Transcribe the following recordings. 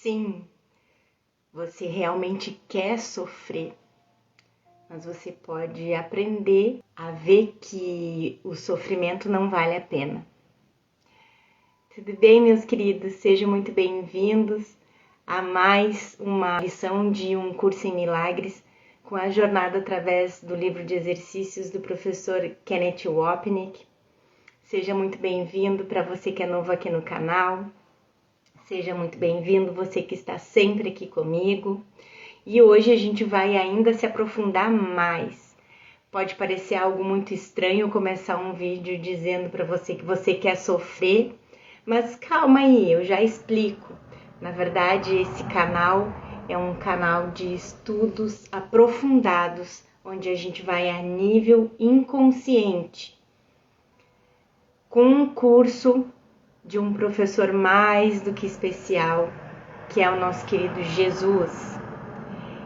Sim, você realmente quer sofrer, mas você pode aprender a ver que o sofrimento não vale a pena. Tudo bem, meus queridos? Sejam muito bem-vindos a mais uma lição de um curso em milagres com a jornada através do livro de exercícios do professor Kenneth Wapnick. Seja muito bem-vindo para você que é novo aqui no canal. Seja muito bem-vindo você que está sempre aqui comigo. E hoje a gente vai ainda se aprofundar mais. Pode parecer algo muito estranho começar um vídeo dizendo para você que você quer sofrer, mas calma aí, eu já explico. Na verdade, esse canal é um canal de estudos aprofundados, onde a gente vai a nível inconsciente, com um curso de um professor mais do que especial, que é o nosso querido Jesus.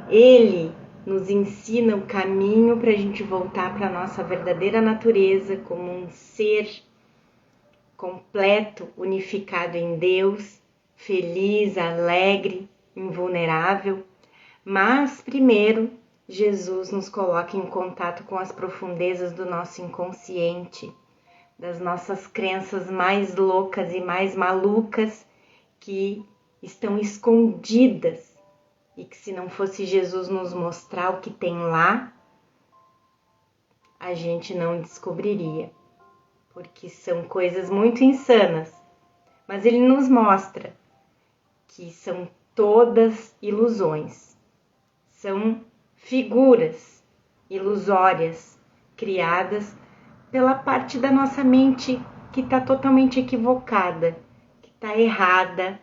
Ele nos ensina o caminho para a gente voltar para a nossa verdadeira natureza como um ser completo, unificado em Deus, feliz, alegre, invulnerável. Mas primeiro, Jesus nos coloca em contato com as profundezas do nosso inconsciente, das nossas crenças mais loucas e mais malucas que estão escondidas e que se não fosse Jesus nos mostrar o que tem lá, a gente não descobriria, porque são coisas muito insanas, mas ele nos mostra que são todas ilusões, são figuras ilusórias criadas pela parte da nossa mente que está totalmente equivocada, que está errada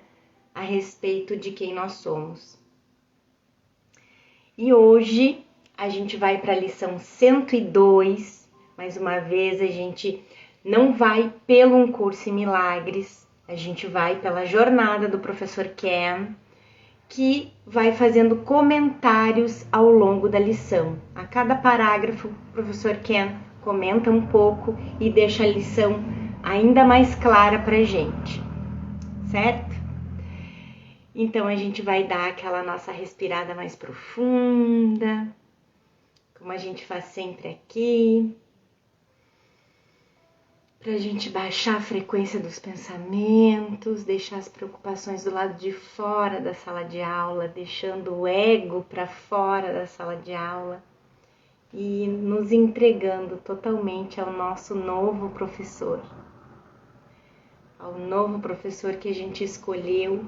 a respeito de quem nós somos. E hoje a gente vai para a lição 102. Mais uma vez, a gente não vai pelo um curso em milagres, a gente vai pela jornada do professor Ken, que vai fazendo comentários ao longo da lição. A cada parágrafo, o professor Ken comenta um pouco e deixa a lição ainda mais clara para a gente, certo? Então a gente vai dar aquela nossa respirada mais profunda, como a gente faz sempre aqui, para a gente baixar a frequência dos pensamentos, deixar as preocupações do lado de fora da sala de aula, deixando o ego para fora da sala de aula e nos entregando totalmente ao nosso novo professor, ao novo professor que a gente escolheu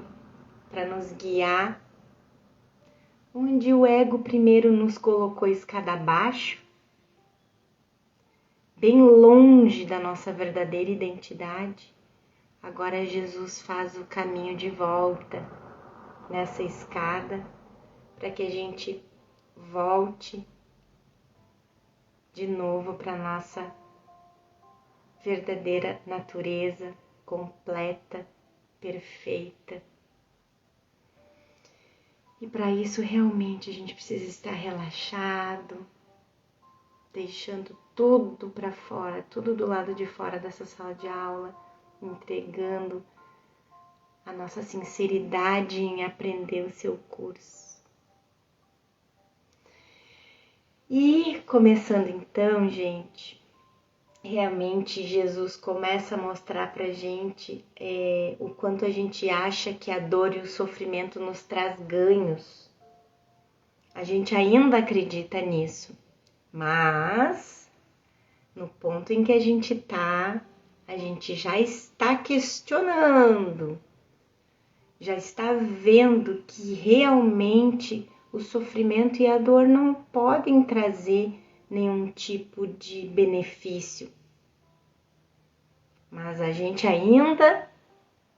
para nos guiar, onde o ego primeiro nos colocou escada abaixo, bem longe da nossa verdadeira identidade. Agora Jesus faz o caminho de volta nessa escada para que a gente volte de novo para nossa verdadeira natureza completa, perfeita. E para isso realmente a gente precisa estar relaxado, deixando tudo para fora, tudo do lado de fora dessa sala de aula, entregando a nossa sinceridade em aprender o seu curso. E começando então, gente, realmente Jesus começa a mostrar pra gente o quanto a gente acha que a dor e o sofrimento nos traz ganhos. A gente ainda acredita nisso, mas no ponto em que a gente já está questionando, já está vendo que realmente o sofrimento e a dor não podem trazer nenhum tipo de benefício. Mas a gente ainda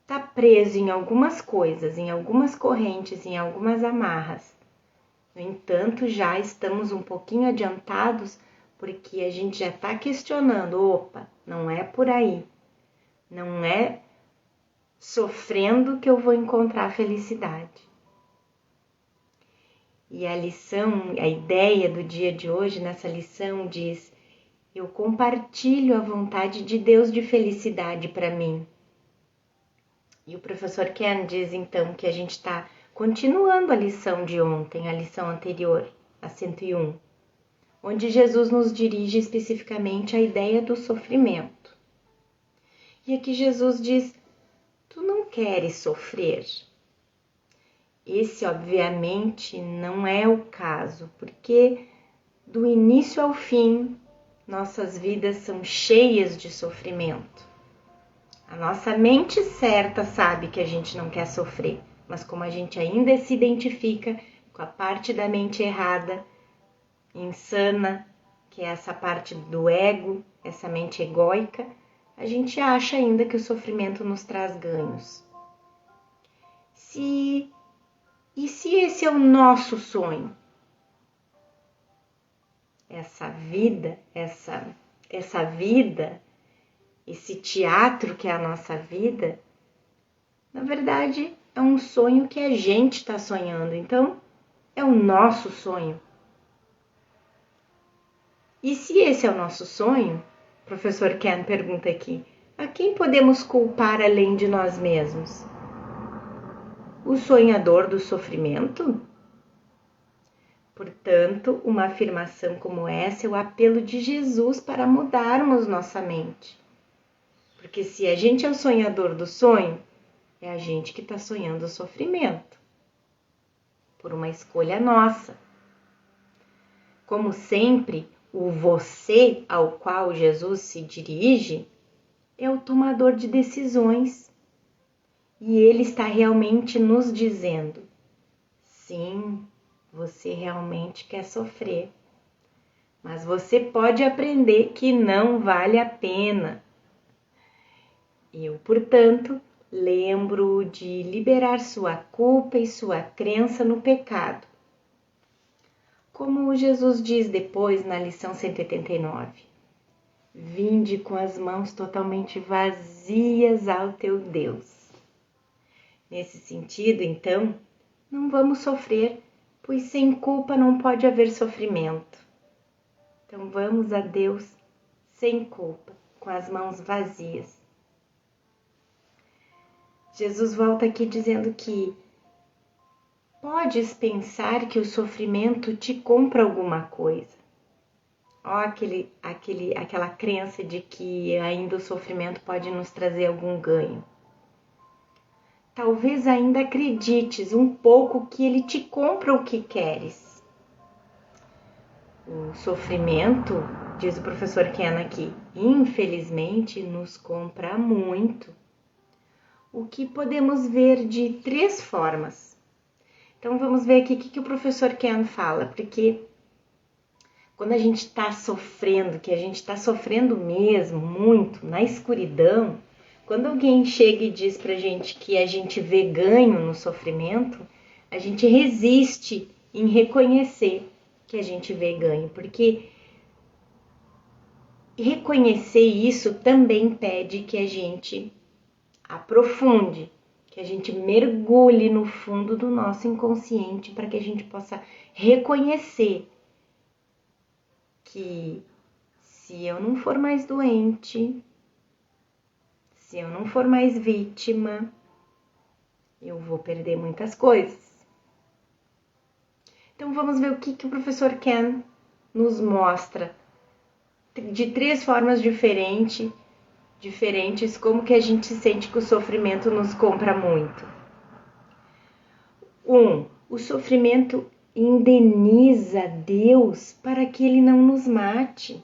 está preso em algumas coisas, em algumas correntes, em algumas amarras. No entanto, já estamos um pouquinho adiantados porque a gente já está questionando, opa, não é por aí. Não é sofrendo que eu vou encontrar felicidade. E a lição, a ideia do dia de hoje, nessa lição, diz: eu compartilho a vontade de Deus de felicidade para mim. E o professor Ken diz, então, que a gente está Continuando a lição de ontem, a lição anterior, a 101, onde Jesus nos dirige especificamente à ideia do sofrimento. E aqui Jesus diz: tu não queres sofrer? Esse, obviamente, não é o caso, porque do início ao fim, nossas vidas são cheias de sofrimento. A nossa mente certa sabe que a gente não quer sofrer, mas como a gente ainda se identifica com a parte da mente errada, insana, que é essa parte do ego, essa mente egóica, a gente acha ainda que o sofrimento nos traz ganhos. E se esse é o nosso sonho? Essa vida, esse teatro que é a nossa vida, na verdade é um sonho que a gente está sonhando, então é o nosso sonho. E se esse é o nosso sonho, o professor Ken pergunta aqui, a quem podemos culpar além de nós mesmos? O sonhador do sofrimento? Portanto, uma afirmação como essa é o apelo de Jesus para mudarmos nossa mente. Porque se a gente é o sonhador do sonho, é a gente que está sonhando o sofrimento. Por uma escolha nossa. Como sempre, o você ao qual Jesus se dirige é o tomador de decisões. E ele está realmente nos dizendo: sim, você realmente quer sofrer, mas você pode aprender que não vale a pena. Eu, portanto, lembro de liberar sua culpa e sua crença no pecado. Como Jesus diz depois na lição 189, vinde com as mãos totalmente vazias ao teu Deus. Nesse sentido, então, não vamos sofrer, pois sem culpa não pode haver sofrimento. Então vamos a Deus sem culpa, com as mãos vazias. Jesus volta aqui dizendo que podes pensar que o sofrimento te compra alguma coisa. Ó, aquela crença de que ainda o sofrimento pode nos trazer algum ganho. Talvez ainda acredites um pouco que ele te compra o que queres. O sofrimento, diz o professor Ken aqui, infelizmente nos compra muito. O que podemos ver de 3 formas. Então vamos ver aqui o que o professor Ken fala, porque quando a gente está sofrendo, que a gente está sofrendo mesmo, muito, na escuridão, quando alguém chega e diz pra gente que a gente vê ganho no sofrimento, a gente resiste em reconhecer que a gente vê ganho, porque reconhecer isso também pede que a gente aprofunde, que a gente mergulhe no fundo do nosso inconsciente para que a gente possa reconhecer que se eu não for mais doente, se eu não for mais vítima, eu vou perder muitas coisas. Então vamos ver o que o professor Ken nos mostra de 3 formas diferentes como que a gente sente que o sofrimento nos compra muito. 1. O sofrimento indeniza Deus para que ele não nos mate,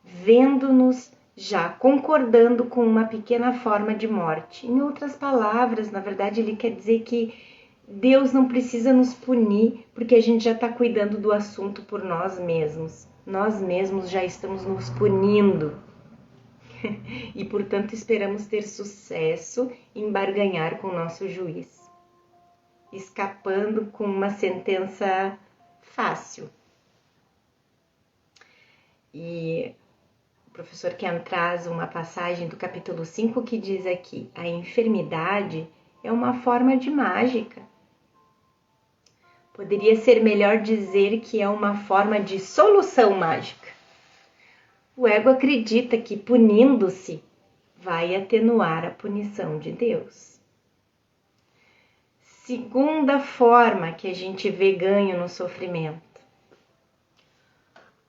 vendo-nos já concordando com uma pequena forma de morte. Em outras palavras, na verdade, ele quer dizer que Deus não precisa nos punir porque a gente já está cuidando do assunto por nós mesmos. Nós mesmos já estamos nos punindo. E, portanto, esperamos ter sucesso em barganhar com o nosso juiz, escapando com uma sentença fácil. E o professor Ken traz uma passagem do capítulo 5 que diz aqui: a enfermidade é uma forma de mágica. Poderia ser melhor dizer que é uma forma de solução mágica. O ego acredita que punindo-se vai atenuar a punição de Deus. Segunda forma que a gente vê ganho no sofrimento.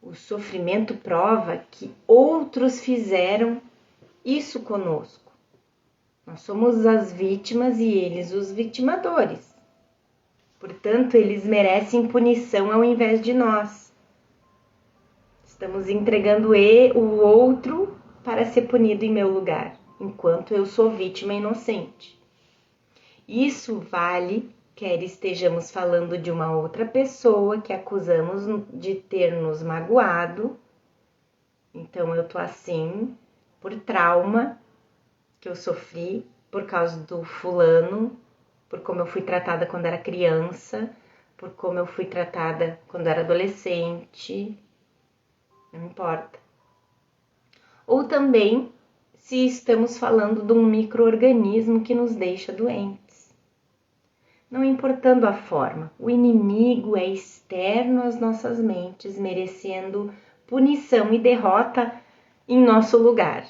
O sofrimento prova que outros fizeram isso conosco. Nós somos as vítimas e eles os vitimadores. Portanto, eles merecem punição ao invés de nós. Estamos entregando o outro para ser punido em meu lugar, enquanto eu sou vítima inocente. Isso vale, quer estejamos falando de uma outra pessoa que acusamos de ter nos magoado. Então eu tô assim por trauma que eu sofri por causa do fulano, por como eu fui tratada quando era criança, por como eu fui tratada quando era adolescente. Não importa. Ou também se estamos falando de um micro-organismo que nos deixa doentes. Não importando a forma, o inimigo é externo às nossas mentes, merecendo punição e derrota em nosso lugar.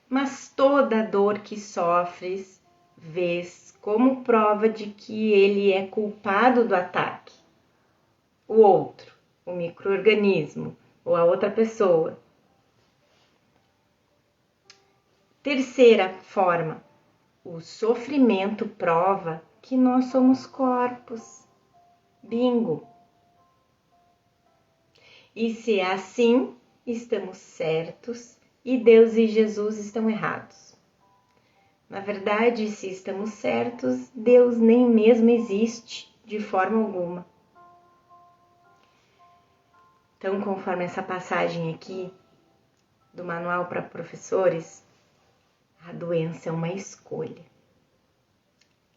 Mas toda dor que sofres, vês como prova de que ele é culpado do ataque. O outro, o micro-organismo ou a outra pessoa. Terceira forma, o sofrimento prova que nós somos corpos. Bingo! E se é assim, estamos certos e Deus e Jesus estão errados. Na verdade, se estamos certos, Deus nem mesmo existe de forma alguma. Então, conforme essa passagem aqui do Manual para Professores, a doença é uma escolha.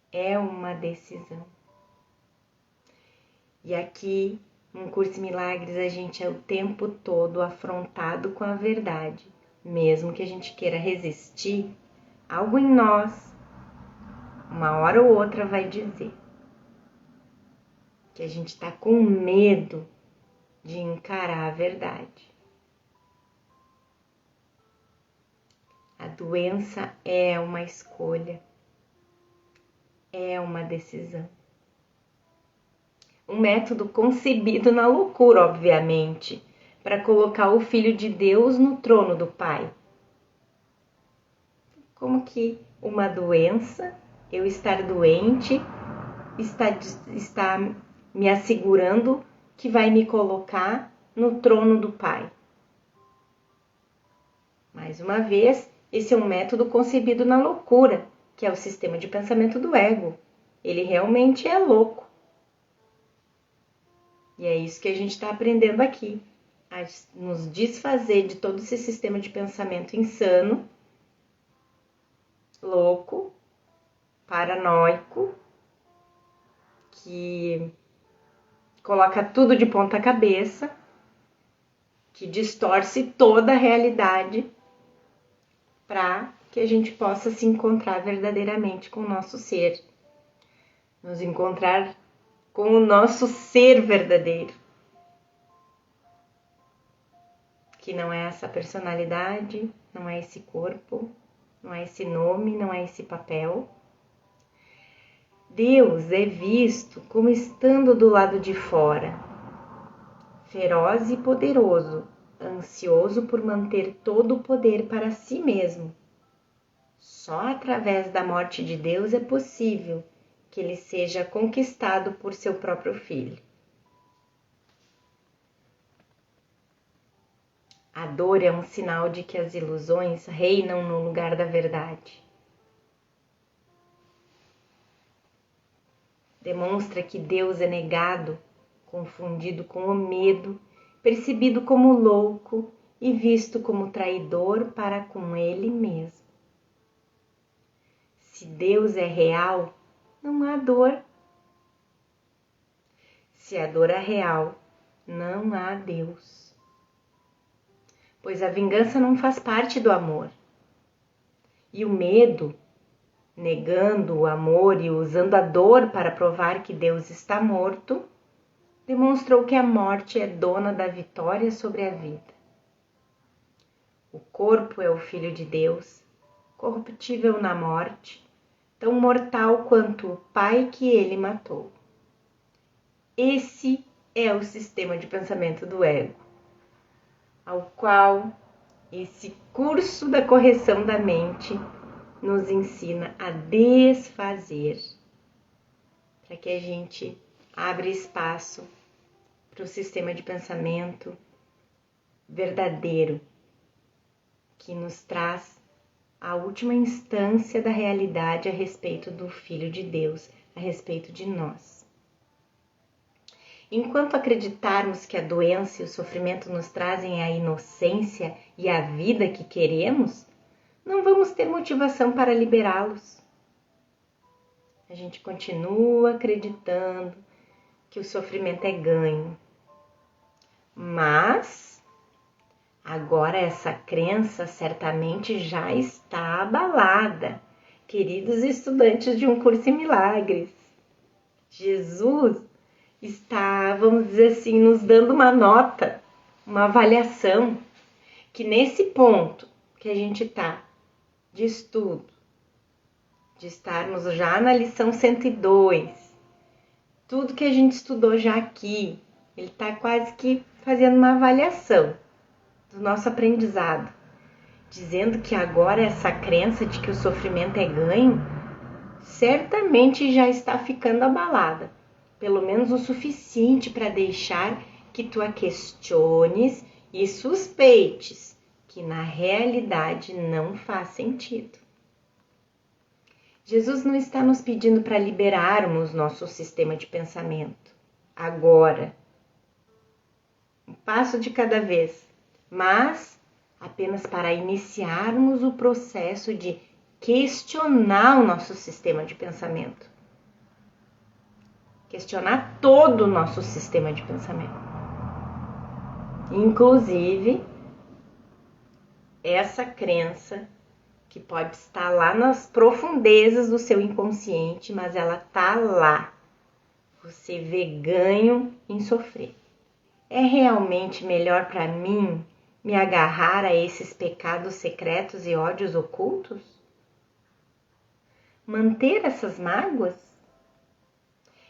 É uma decisão. E aqui, no Curso em Milagres, a gente é o tempo todo afrontado com a verdade. Mesmo que a gente queira resistir, algo em nós, uma hora ou outra, vai dizer que a gente está com medo de encarar a verdade. A doença é uma escolha, é uma decisão. Um método concebido na loucura, obviamente, para colocar o Filho de Deus no trono do Pai. Como que uma doença, eu estar doente, está me assegurando que vai me colocar no trono do Pai. Mais uma vez, esse é um método concebido na loucura, que é o sistema de pensamento do ego. Ele realmente é louco. E é isso que a gente está aprendendo aqui, a nos desfazer de todo esse sistema de pensamento insano, louco, paranoico, que coloca tudo de ponta cabeça, que distorce toda a realidade para que a gente possa se encontrar verdadeiramente com o nosso ser, nos encontrar com o nosso ser verdadeiro, que não é essa personalidade, não é esse corpo, não é esse nome, não é esse papel. Deus é visto como estando do lado de fora, feroz e poderoso, ansioso por manter todo o poder para si mesmo. Só através da morte de Deus é possível que ele seja conquistado por seu próprio filho. A dor é um sinal de que as ilusões reinam no lugar da verdade. Demonstra que Deus é negado, confundido com o medo, percebido como louco e visto como traidor para com ele mesmo. Se Deus é real, não há dor. Se a dor é real, não há Deus. Pois a vingança não faz parte do amor. E o medo, negando o amor e usando a dor para provar que Deus está morto, demonstrou que a morte é dona da vitória sobre a vida. O corpo é o Filho de Deus, corruptível na morte, tão mortal quanto o pai que ele matou. Esse é o sistema de pensamento do ego, ao qual esse curso da correção da mente nos ensina a desfazer, para que a gente abra espaço para o sistema de pensamento verdadeiro, que nos traz a última instância da realidade a respeito do Filho de Deus, a respeito de nós. Enquanto acreditarmos que a doença e o sofrimento nos trazem a inocência e a vida que queremos, não vamos ter motivação para liberá-los. A gente continua acreditando que o sofrimento é ganho. Mas agora essa crença certamente já está abalada. Queridos estudantes de um curso em milagres, Jesus está, vamos dizer assim, nos dando uma nota, uma avaliação, que nesse ponto que a gente está de estudo, de estarmos já na lição 102, tudo que a gente estudou já aqui, ele está quase que fazendo uma avaliação do nosso aprendizado, dizendo que agora essa crença de que o sofrimento é ganho, certamente já está ficando abalada, pelo menos o suficiente para deixar que tu a questiones e suspeites que na realidade não faz sentido. Jesus não está nos pedindo para liberarmos nosso sistema de pensamento agora, um passo de cada vez, mas apenas para iniciarmos o processo de questionar o nosso sistema de pensamento. Questionar todo o nosso sistema de pensamento. Inclusive, essa crença que pode estar lá nas profundezas do seu inconsciente, mas ela está lá. Você vê ganho em sofrer. É realmente melhor para mim me agarrar a esses pecados secretos e ódios ocultos? Manter essas mágoas?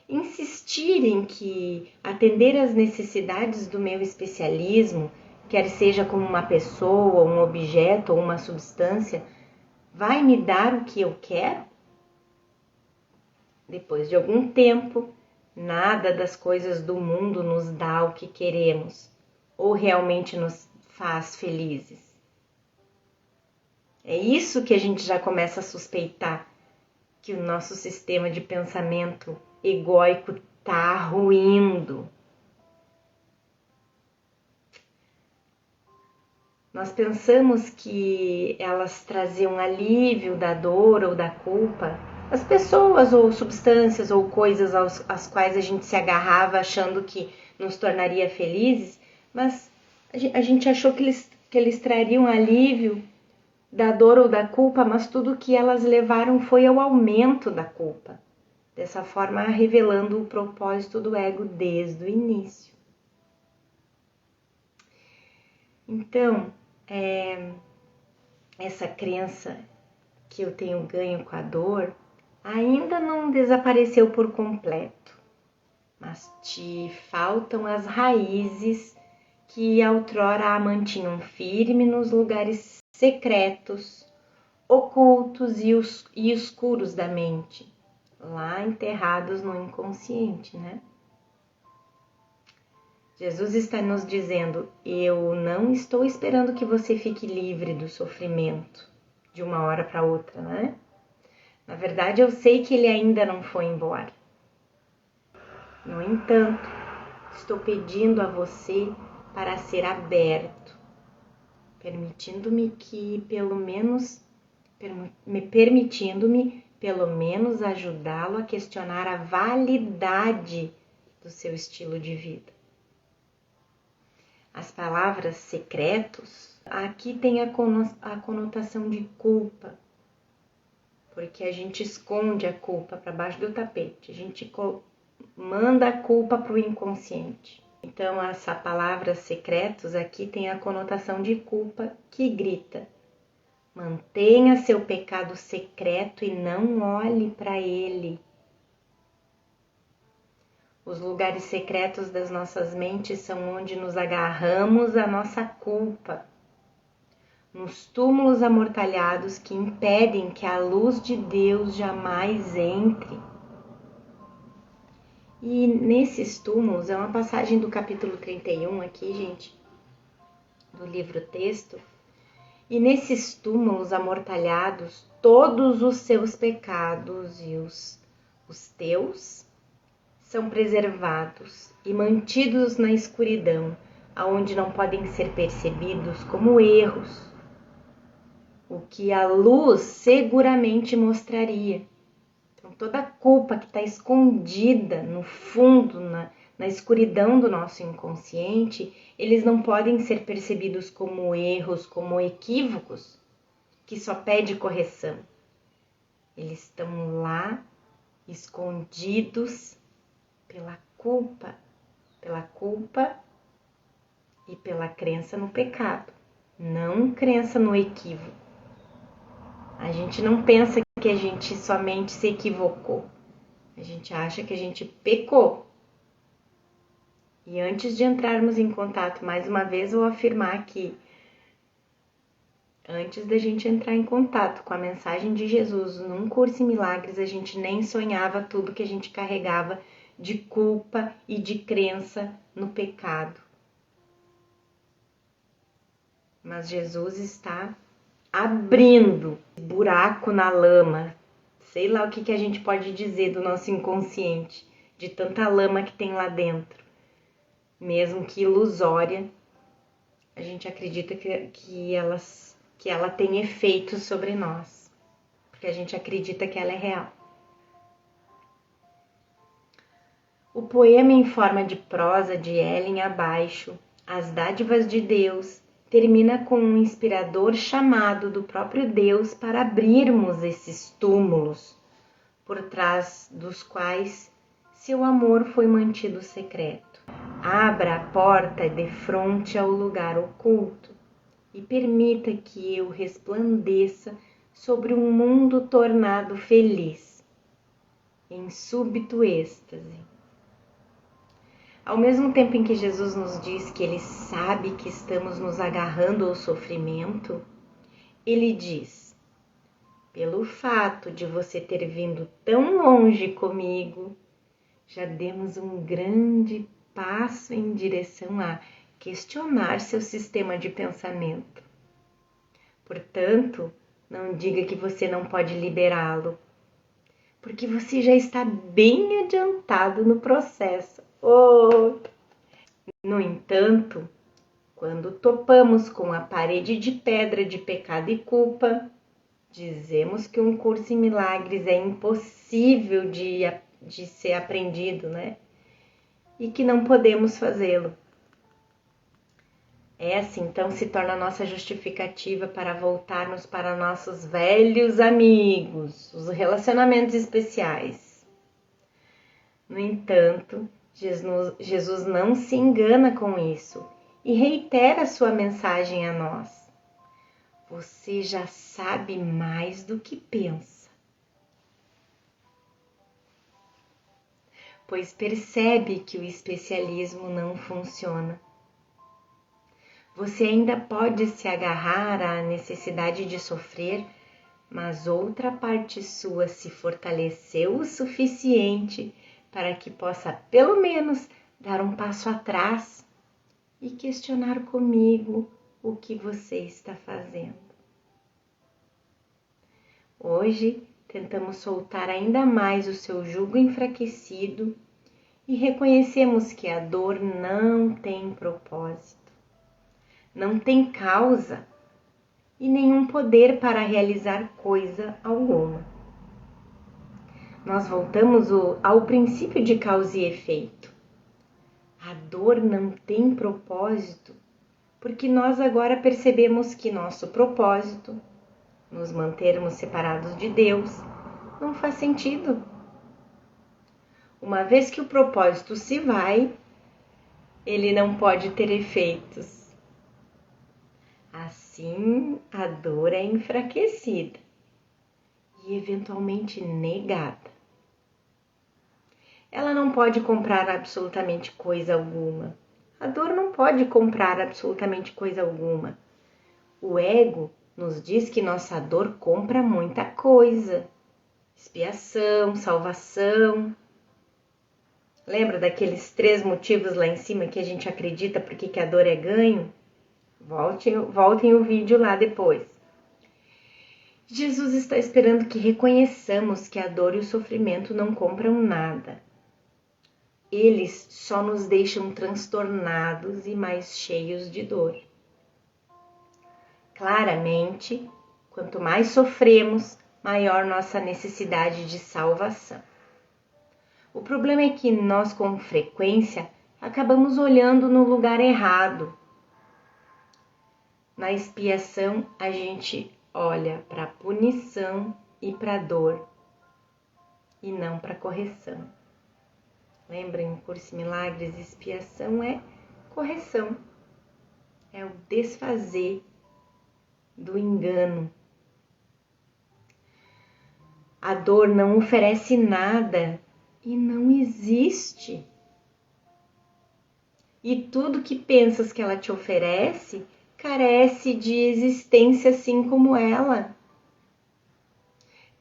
Insistir em que atender às necessidades do meu especialismo, quer seja como uma pessoa, um objeto ou uma substância, vai me dar o que eu quero? Depois de algum tempo, nada das coisas do mundo nos dá o que queremos ou realmente nos faz felizes. É isso que a gente já começa a suspeitar, que o nosso sistema de pensamento egóico está ruindo. Nós pensamos que elas traziam alívio da dor ou da culpa, as pessoas ou substâncias ou coisas às quais a gente se agarrava achando que nos tornaria felizes, mas a gente achou que eles trariam alívio da dor ou da culpa, mas tudo que elas levaram foi ao aumento da culpa, dessa forma revelando o propósito do ego desde o início. Então, essa crença que eu tenho ganho com a dor ainda não desapareceu por completo, mas te faltam as raízes que outrora a mantinham firme nos lugares secretos, ocultos e escuros da mente, lá enterrados no inconsciente, né? Jesus está nos dizendo, eu não estou esperando que você fique livre do sofrimento de uma hora para outra, né? Na verdade, eu sei que ele ainda não foi embora. No entanto, estou pedindo a você para ser aberto, permitindo-me pelo menos ajudá-lo a questionar a validade do seu estilo de vida. As palavras secretos aqui tem a conotação de culpa, porque a gente esconde a culpa para baixo do tapete, a gente manda a culpa para o inconsciente. Então, essa palavra secretos aqui tem a conotação de culpa que grita, Mantenha seu pecado secreto e não olhe para ele. Os lugares secretos das nossas mentes são onde nos agarramos à nossa culpa, nos túmulos amortalhados que impedem que a luz de Deus jamais entre. E nesses túmulos, é uma passagem do capítulo 31 aqui, gente, do livro texto. E nesses túmulos amortalhados, todos os seus pecados e os teus são preservados e mantidos na escuridão, aonde não podem ser percebidos como erros, o que a luz seguramente mostraria. Então, toda a culpa que está escondida no fundo, na escuridão do nosso inconsciente, eles não podem ser percebidos como erros, como equívocos, que só pede correção. Eles estão lá, escondidos pela culpa e pela crença no pecado, não crença no equívoco. A gente não pensa que a gente somente se equivocou, a gente acha que a gente pecou. E antes de entrarmos em contato, mais uma vez vou afirmar que antes da gente entrar em contato com a mensagem de Jesus num curso em milagres, a gente nem sonhava tudo que a gente carregava de culpa e de crença no pecado. Mas Jesus está abrindo buraco na lama. Sei lá o que a gente pode dizer do nosso inconsciente, de tanta lama que tem lá dentro. Mesmo que ilusória, a gente acredita que ela tem efeito sobre nós, porque a gente acredita que ela é real. O poema em forma de prosa de Ellen abaixo, As Dádivas de Deus, termina com um inspirador chamado do próprio Deus para abrirmos esses túmulos, por trás dos quais seu amor foi mantido secreto. Abra a porta de frente ao lugar oculto e permita que eu resplandeça sobre um mundo tornado feliz, em súbito êxtase. Ao mesmo tempo em que Jesus nos diz que Ele sabe que estamos nos agarrando ao sofrimento, Ele diz: pelo fato de você ter vindo tão longe comigo, já demos um grande passo em direção a questionar seu sistema de pensamento. Portanto, não diga que você não pode liberá-lo, porque você já está bem adiantado no processo. No entanto, quando topamos com a parede de pedra de pecado e culpa, dizemos que um curso em milagres é impossível de ser aprendido, né? E que não podemos fazê-lo. Essa então se torna a nossa justificativa para voltarmos para nossos velhos amigos, os relacionamentos especiais. No entanto, Jesus não se engana com isso e reitera sua mensagem a nós. Você já sabe mais do que pensa, pois percebe que o especialismo não funciona. Você ainda pode se agarrar à necessidade de sofrer, mas outra parte sua se fortaleceu o suficiente para que possa pelo menos dar um passo atrás e questionar comigo o que você está fazendo. Hoje, tentamos soltar ainda mais o seu jugo enfraquecido e reconhecemos que a dor não tem propósito, não tem causa e nenhum poder para realizar coisa alguma. Nós voltamos ao princípio de causa e efeito. A dor não tem propósito porque nós agora percebemos que nosso propósito, nos mantermos separados de Deus, não faz sentido. Uma vez que o propósito se vai, ele não pode ter efeitos. Assim, a dor é enfraquecida e eventualmente negada. Ela não pode comprar absolutamente coisa alguma. A dor não pode comprar absolutamente coisa alguma. O ego nos diz que nossa dor compra muita coisa. Expiação, salvação. Lembra daqueles 3 motivos lá em cima que a gente acredita porque que a dor é ganho? Voltem o vídeo lá depois. Jesus está esperando que reconheçamos que a dor e o sofrimento não compram nada. Eles só nos deixam transtornados e mais cheios de dor. Claramente, quanto mais sofremos, maior nossa necessidade de salvação. O problema é que nós, com frequência, acabamos olhando no lugar errado. Na expiação, a gente olha para a punição e para a dor, e não para a correção. Lembrem, o Curso em Milagres, expiação é correção, é o desfazer do engano. A dor não oferece nada e não existe. E tudo que pensas que ela te oferece carece de existência assim como ela.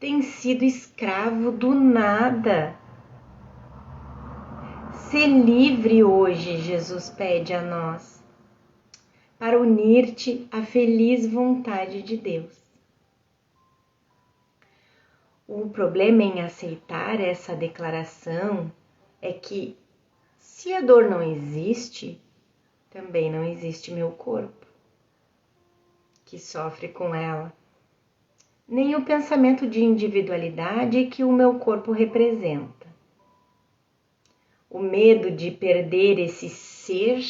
Tem sido escravo do nada. Ser livre hoje, Jesus pede a nós, para unir-te à feliz vontade de Deus. O problema em aceitar essa declaração é que, se a dor não existe, também não existe meu corpo, que sofre com ela, nem o pensamento de individualidade que o meu corpo representa. O medo de perder esse ser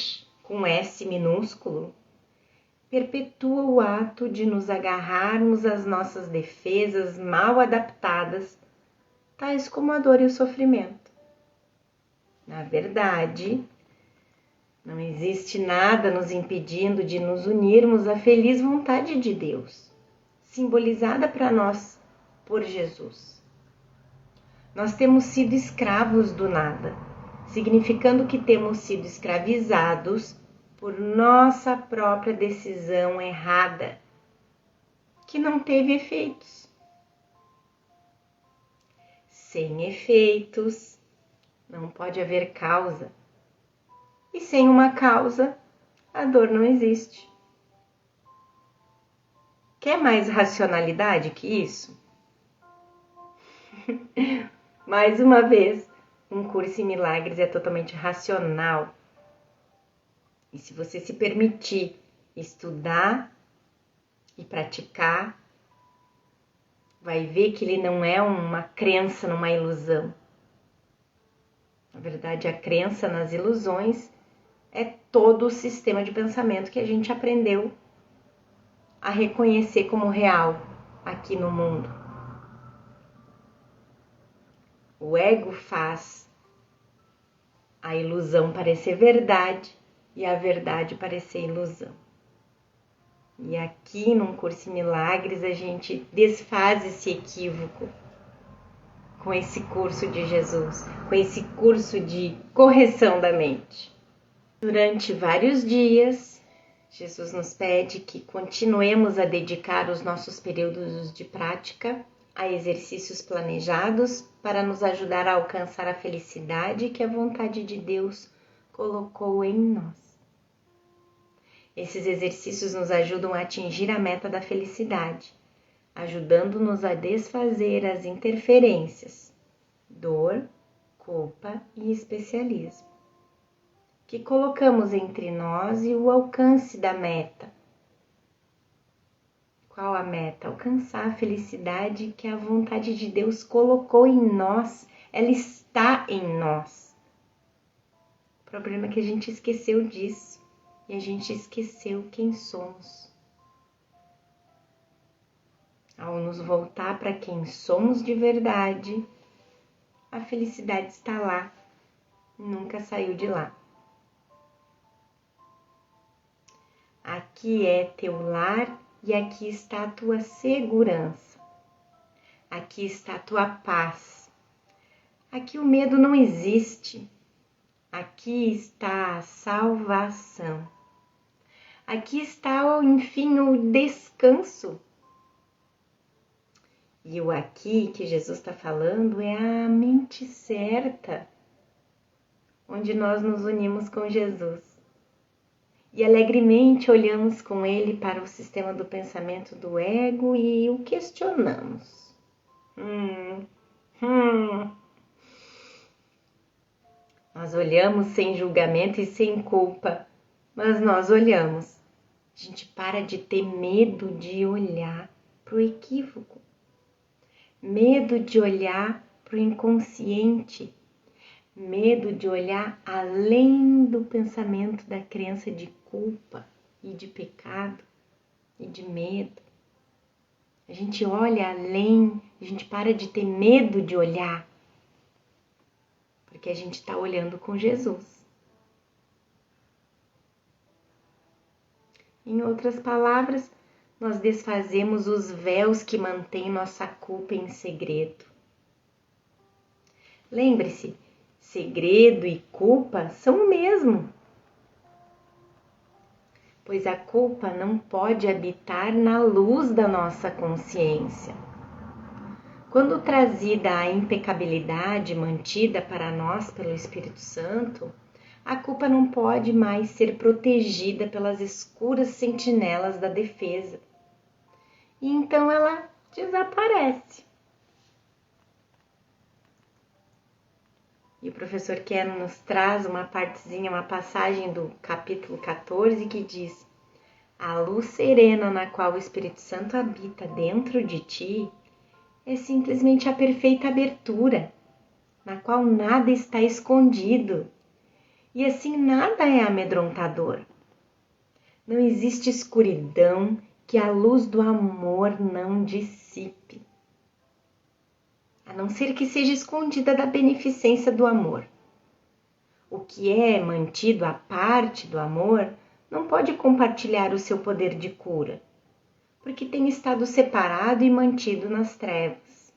com S minúsculo perpetua o ato de nos agarrarmos às nossas defesas mal adaptadas, tais como a dor e o sofrimento. Na verdade, não existe nada nos impedindo de nos unirmos à feliz vontade de Deus, simbolizada para nós por Jesus. Nós temos sido escravos do nada, significando que temos sido escravizados por nossa própria decisão errada, que não teve efeitos. Sem efeitos, não pode haver causa. E sem uma causa, a dor não existe. Quer mais racionalidade que isso? Mais uma vez, um curso em milagres é totalmente racional. E se você se permitir estudar e praticar, vai ver que ele não é uma crença numa ilusão. Na verdade, a crença nas ilusões é todo o sistema de pensamento que a gente aprendeu a reconhecer como real aqui no mundo. O ego faz a ilusão parecer verdade e a verdade parecer ilusão. E aqui num Curso em Milagres a gente desfaz esse equívoco com esse curso de Jesus, com esse curso de correção da mente. Durante vários dias, Jesus nos pede que continuemos a dedicar os nossos períodos de prática a exercícios planejados para nos ajudar a alcançar a felicidade que a vontade de Deus colocou em nós. Esses exercícios nos ajudam a atingir a meta da felicidade, ajudando-nos a desfazer as interferências, dor, culpa e especialismo, que colocamos entre nós e o alcance da meta. Qual a meta? Alcançar a felicidade que a vontade de Deus colocou em nós. Ela está em nós. O problema é que a gente esqueceu disso e a gente esqueceu quem somos. Ao nos voltar para quem somos de verdade, a felicidade está lá, nunca saiu de lá. Aqui é teu lar e aqui está a tua segurança. Aqui está a tua paz. Aqui o medo não existe. Aqui está a salvação. Aqui está, enfim, o descanso. E o aqui que Jesus está falando é a mente certa, onde nós nos unimos com Jesus. E alegremente olhamos com Ele para o sistema do pensamento do ego e o questionamos. Nós olhamos sem julgamento e sem culpa, mas nós olhamos. A gente para de ter medo de olhar para o equívoco, medo de olhar para o inconsciente, medo de olhar além do pensamento da crença de culpa e de pecado e de medo. A gente olha além, a gente para de ter medo de olhar, porque a gente está olhando com Jesus. Em outras palavras, nós desfazemos os véus que mantêm nossa culpa em segredo. Lembre-se, segredo e culpa são o mesmo, pois a culpa não pode habitar na luz da nossa consciência. Quando trazida à impecabilidade mantida para nós pelo Espírito Santo, a culpa não pode mais ser protegida pelas escuras sentinelas da defesa. E então ela desaparece. E o professor Ken nos traz uma partezinha, uma passagem do capítulo 14 que diz: a luz serena na qual o Espírito Santo habita dentro de ti é simplesmente a perfeita abertura, na qual nada está escondido. E assim nada é amedrontador. Não existe escuridão que a luz do amor não dissipe, a não ser que seja escondida da beneficência do amor. O que é mantido à parte do amor não pode compartilhar o seu poder de cura, porque tem estado separado e mantido nas trevas.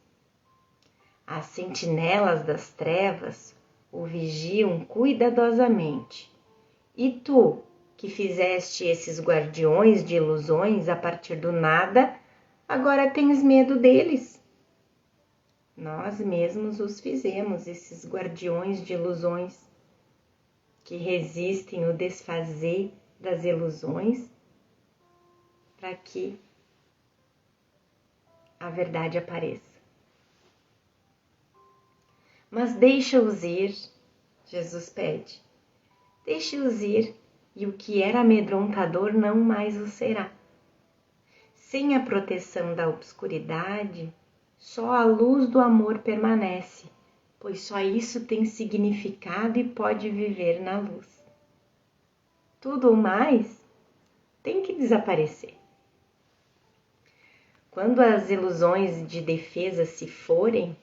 As sentinelas das trevas o vigiam cuidadosamente. E tu, que fizeste esses guardiões de ilusões a partir do nada, agora tens medo deles. Nós mesmos os fizemos, esses guardiões de ilusões, que resistem o desfazer das ilusões para que a verdade apareça. Mas deixa-os ir, Jesus pede. Deixe-os ir, e o que era amedrontador não mais o será. Sem a proteção da obscuridade, só a luz do amor permanece, pois só isso tem significado e pode viver na luz. Tudo o mais tem que desaparecer. Quando as ilusões de defesa se forem,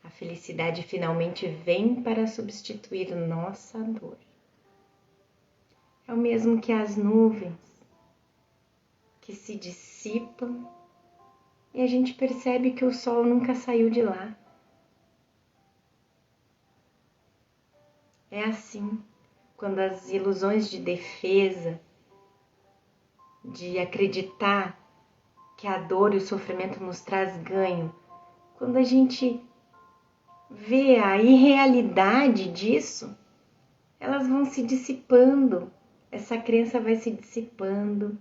a felicidade finalmente vem para substituir nossa dor. É o mesmo que as nuvens que se dissipam e a gente percebe que o sol nunca saiu de lá. É assim, quando as ilusões de defesa, de acreditar que a dor e o sofrimento nos traz ganho, quando a gente vê a irrealidade disso, elas vão se dissipando, essa crença vai se dissipando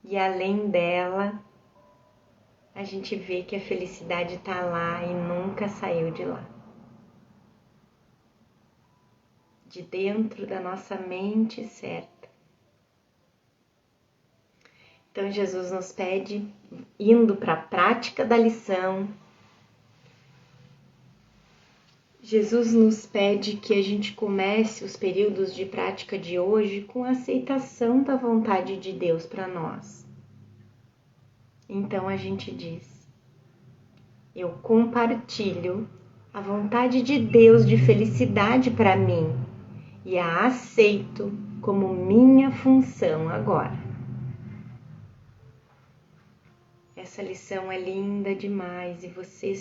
e além dela, a gente vê que a felicidade está lá e nunca saiu de lá. De dentro da nossa mente certa. Então Jesus nos pede, indo para a prática da lição, Jesus nos pede que a gente comece os períodos de prática de hoje com a aceitação da vontade de Deus para nós. Então a gente diz: eu compartilho a vontade de Deus de felicidade para mim e a aceito como minha função agora. Essa lição é linda demais e vocês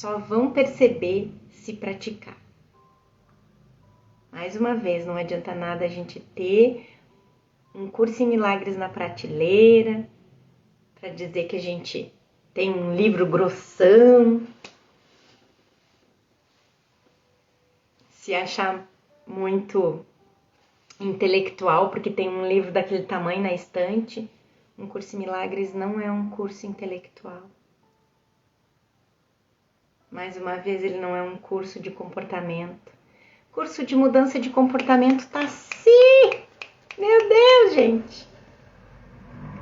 só vão perceber se praticar. Mais uma vez, não adianta nada a gente ter um curso em milagres na prateleira para dizer que a gente tem um livro grossão, se achar muito intelectual porque tem um livro daquele tamanho na estante. Um curso em milagres não é um curso intelectual. Mais uma vez, ele não é um curso de comportamento. Curso de mudança de comportamento tá sim! Meu Deus, gente!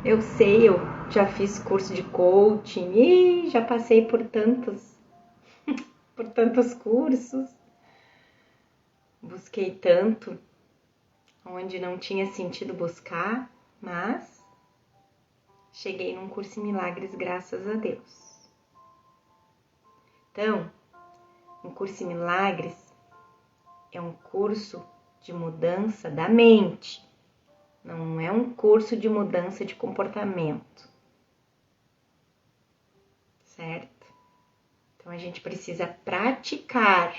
Eu sei, eu já fiz curso de coaching e já passei por tantos cursos. Busquei tanto onde não tinha sentido buscar, mas cheguei num curso em milagres, graças a Deus. Então, um curso em milagres é um curso de mudança da mente, não é um curso de mudança de comportamento, certo? Então, a gente precisa praticar.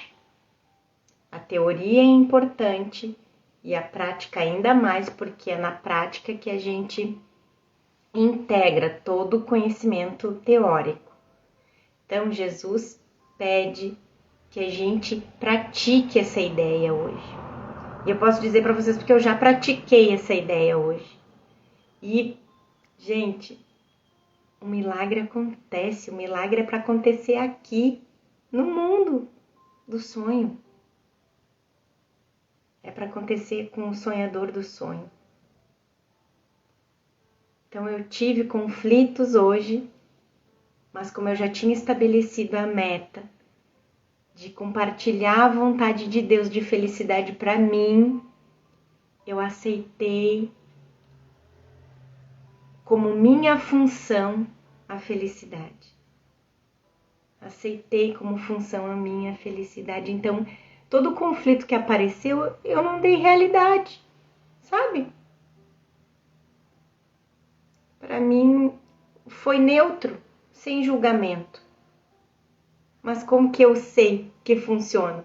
A teoria é importante e a prática ainda mais, porque é na prática que a gente integra todo o conhecimento teórico. Então, Jesus pede que a gente pratique essa ideia hoje. E eu posso dizer para vocês porque eu já pratiquei essa ideia hoje. E, gente, o milagre acontece. O milagre é para acontecer aqui, no mundo do sonho. É para acontecer com o sonhador do sonho. Então, eu tive conflitos hoje, mas como eu já tinha estabelecido a meta de compartilhar a vontade de Deus de felicidade para mim, eu aceitei como minha função a felicidade. Aceitei como função a minha felicidade. Então, todo conflito que apareceu, eu não dei realidade, sabe? Para mim, foi neutro, sem julgamento. Mas como que eu sei que funciona?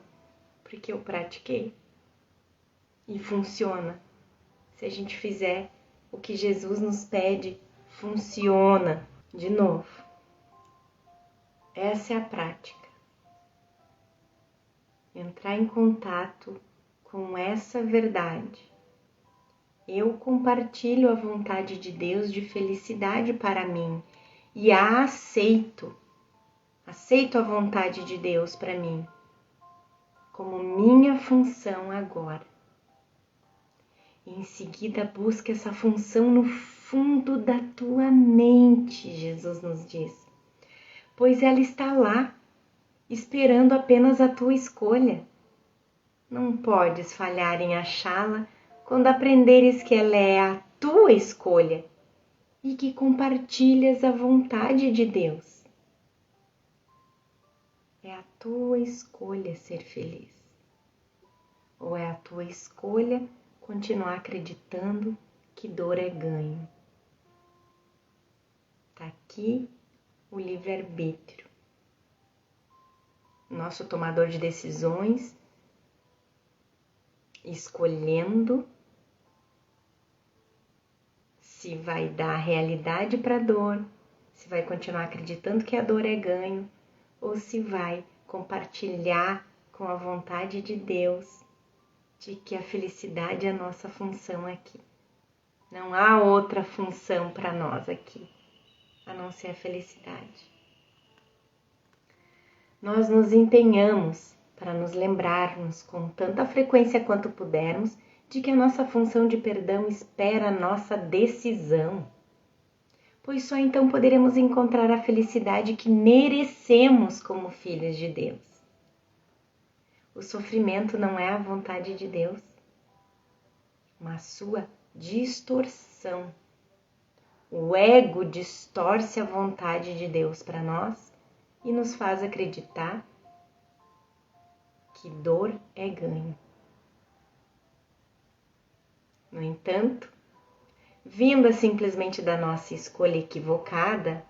Porque eu pratiquei. E funciona. Se a gente fizer o que Jesus nos pede, funciona. De novo. Essa é a prática. Entrar em contato com essa verdade. Eu compartilho a vontade de Deus de felicidade para mim e a aceito. Aceito a vontade de Deus para mim como minha função agora. E em seguida busca essa função no fundo da tua mente, Jesus nos diz. Pois ela está lá, esperando apenas a tua escolha. Não podes falhar em achá-la quando aprenderes que ela é a tua escolha e que compartilhas a vontade de Deus. É a tua escolha ser feliz. Ou é a tua escolha continuar acreditando que dor é ganho. Está aqui o livre-arbítrio. Nosso tomador de decisões escolhendo se vai dar realidade para a dor, se vai continuar acreditando que a dor é ganho, ou se vai compartilhar com a vontade de Deus de que a felicidade é a nossa função aqui. Não há outra função para nós aqui, a não ser a felicidade. Nós nos empenhamos para nos lembrarmos com tanta frequência quanto pudermos de que a nossa função de perdão espera a nossa decisão, pois só então poderemos encontrar a felicidade que merecemos como filhos de Deus. O sofrimento não é a vontade de Deus, mas sua distorção. O ego distorce a vontade de Deus para nós e nos faz acreditar que dor é ganho. No entanto, vinda simplesmente da nossa escolha equivocada,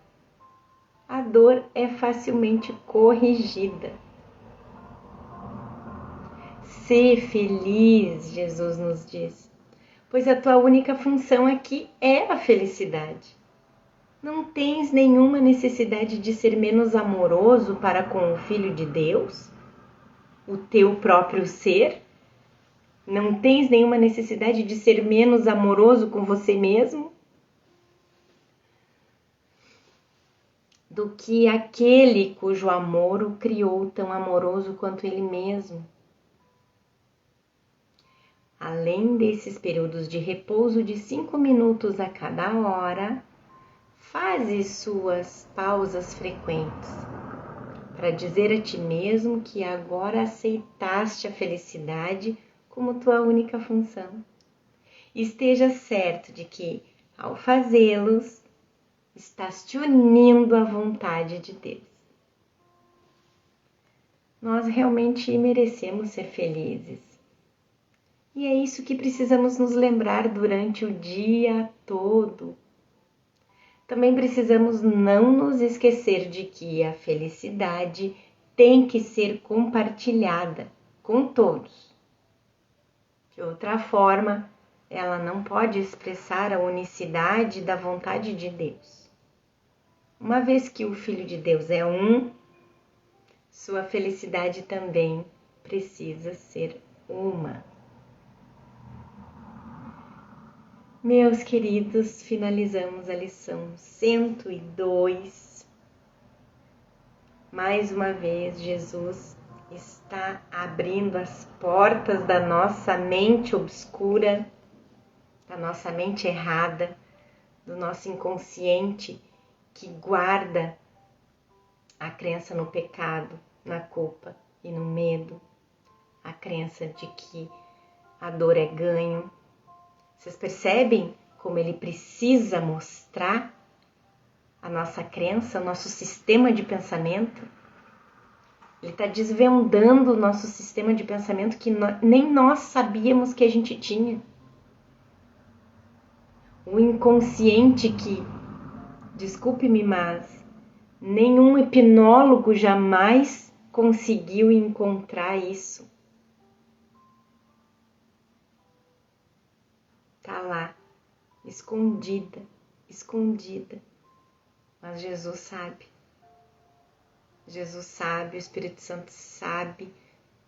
a dor é facilmente corrigida. Sê feliz, Jesus nos diz, pois a tua única função aqui é a felicidade. Não tens nenhuma necessidade de ser menos amoroso para com o Filho de Deus, o teu próprio ser. Não tens nenhuma necessidade de ser menos amoroso com você mesmo do que aquele cujo amor o criou tão amoroso quanto ele mesmo. Além desses períodos de repouso de 5 minutos a cada hora, faze suas pausas frequentes para dizer a ti mesmo que agora aceitaste a felicidade como tua única função. Esteja certo de que, ao fazê-los, estás te unindo à vontade de Deus. Nós realmente merecemos ser felizes. E é isso que precisamos nos lembrar durante o dia todo. Também precisamos não nos esquecer de que a felicidade tem que ser compartilhada com todos. De outra forma, ela não pode expressar a unicidade da vontade de Deus. Uma vez que o Filho de Deus é um, sua felicidade também precisa ser uma. Meus queridos, finalizamos a lição 102. Mais uma vez, Jesus está abrindo as portas da nossa mente obscura, da nossa mente errada, do nosso inconsciente que guarda a crença no pecado, na culpa e no medo, a crença de que a dor é ganho. Vocês percebem como ele precisa mostrar a nossa crença, o nosso sistema de pensamento? Ele está desvendando o nosso sistema de pensamento que nem nós sabíamos que a gente tinha. O inconsciente que, desculpe-me, mas nenhum hipnólogo jamais conseguiu encontrar isso. Tá lá, escondida. Mas Jesus sabe. Jesus sabe, o Espírito Santo sabe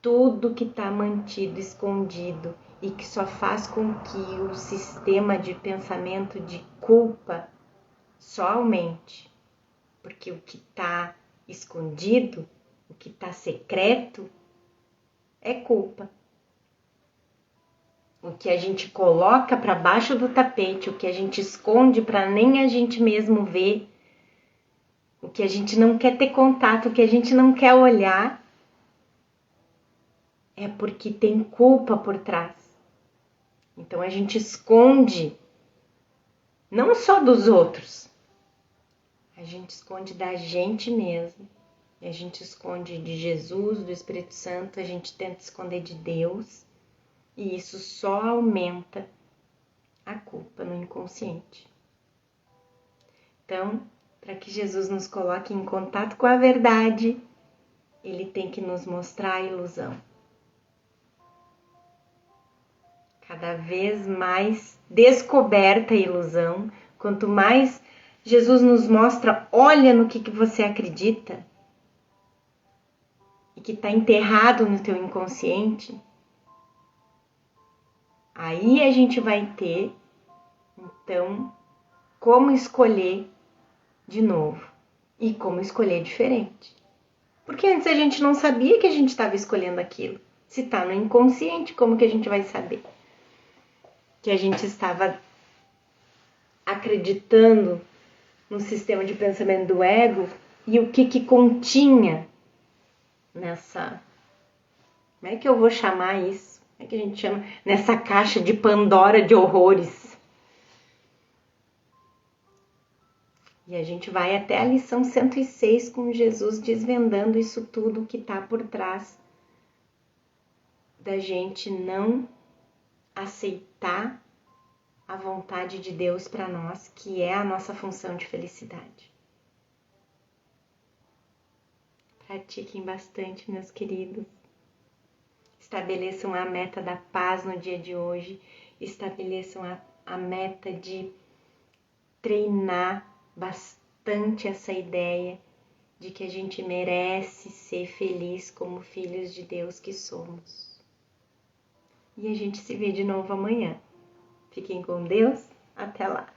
tudo que está mantido, escondido e que só faz com que o sistema de pensamento de culpa só aumente. Porque o que está escondido, o que está secreto, é culpa. O que a gente coloca para baixo do tapete, o que a gente esconde para nem a gente mesmo ver, o que a gente não quer ter contato, o que a gente não quer olhar, é porque tem culpa por trás. Então a gente esconde, não só dos outros, a gente esconde da gente mesmo. A gente esconde de Jesus, do Espírito Santo, a gente tenta esconder de Deus. E isso só aumenta a culpa no inconsciente. Então, para que Jesus nos coloque em contato com a verdade, ele tem que nos mostrar a ilusão. Cada vez mais descoberta a ilusão, quanto mais Jesus nos mostra, olha no que você acredita e que está enterrado no teu inconsciente, aí a gente vai ter, então, como escolher de novo e como escolher diferente. Porque antes a gente não sabia que a gente estava escolhendo aquilo. Se está no inconsciente, como que a gente vai saber que a gente estava acreditando no sistema de pensamento do ego e o que continha nessa... Como é que eu vou chamar isso? Como é que a gente chama? Nessa caixa de Pandora de horrores. E a gente vai até a lição 106 com Jesus desvendando isso tudo que está por trás da gente não aceitar a vontade de Deus para nós, que é a nossa função de felicidade. Pratiquem bastante, meus queridos. Estabeleçam a meta da paz no dia de hoje. Estabeleçam a meta de treinar bastante essa ideia de que a gente merece ser feliz como filhos de Deus que somos. E a gente se vê de novo amanhã. Fiquem com Deus. Até lá.